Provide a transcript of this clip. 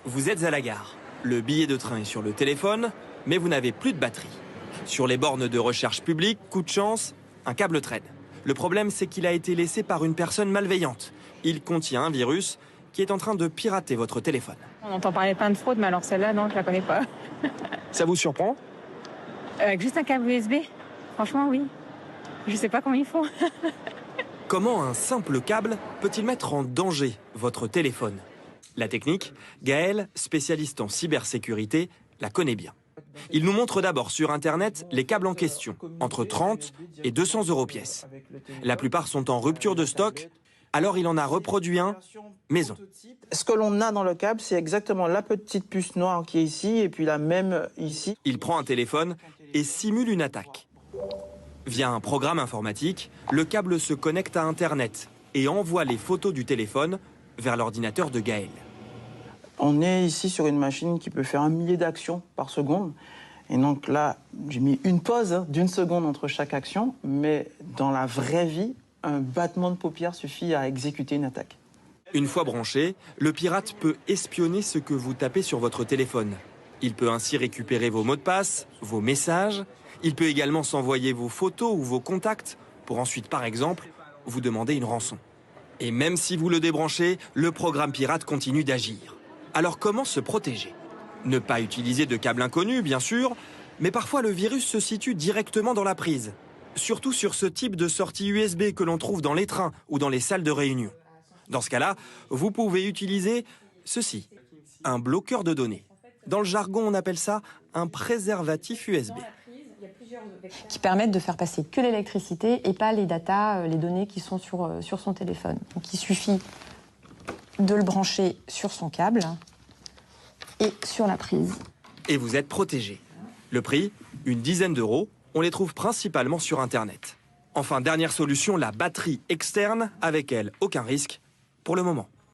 Vous êtes à la gare. Le billet de train est sur le téléphone, mais vous n'avez plus de batterie. Sur les bornes de recherche publique, coup de chance, un câble traîne. Le problème, c'est qu'il a été laissé par une personne malveillante. Il contient un virus qui est en train de pirater votre téléphone. On entend parler plein de fraudes, mais alors celle-là, non, je la connais pas. Ça vous surprend? Avec juste un câble USB, franchement, oui. Je sais pas comment ils font. Comment un simple câble peut-il mettre en danger votre téléphone? La technique, Gaël, spécialiste en cybersécurité, la connaît bien. Il nous montre d'abord sur Internet les câbles en question, entre 30 et 200 € pièce. La plupart sont en rupture de stock, alors il en a reproduit un maison. Ce que l'on a dans le câble, c'est exactement la petite puce noire qui est ici et puis la même ici. Il prend un téléphone et simule une attaque. Via un programme informatique, le câble se connecte à Internet et envoie les photos du téléphone vers l'ordinateur de Gaël. On est ici sur une machine qui peut faire 1 millier d'actions par seconde. Et donc là, j'ai mis une pause d'1 seconde entre chaque action, mais dans la vraie vie, un battement de paupières suffit à exécuter une attaque. Une fois branché, le pirate peut espionner ce que vous tapez sur votre téléphone. Il peut ainsi récupérer vos mots de passe, vos messages. Il peut également s'envoyer vos photos ou vos contacts pour ensuite, par exemple, vous demander une rançon. Et même si vous le débranchez, le programme pirate continue d'agir. Alors comment se protéger? Ne pas utiliser de câble inconnu, bien sûr, mais parfois le virus se situe directement dans la prise. Surtout sur ce type de sortie USB que l'on trouve dans les trains ou dans les salles de réunion. Dans ce cas-là, vous pouvez utiliser ceci, un bloqueur de données. Dans le jargon, on appelle ça un préservatif USB. Qui permettent de faire passer que l'électricité et pas les datas, les données qui sont sur son téléphone. Donc il suffit de le brancher sur son câble et sur la prise. Et vous êtes protégé. Le prix, une dizaine d'euros. On les trouve principalement sur Internet. Enfin, dernière solution, la batterie externe. Avec elle, aucun risque pour le moment.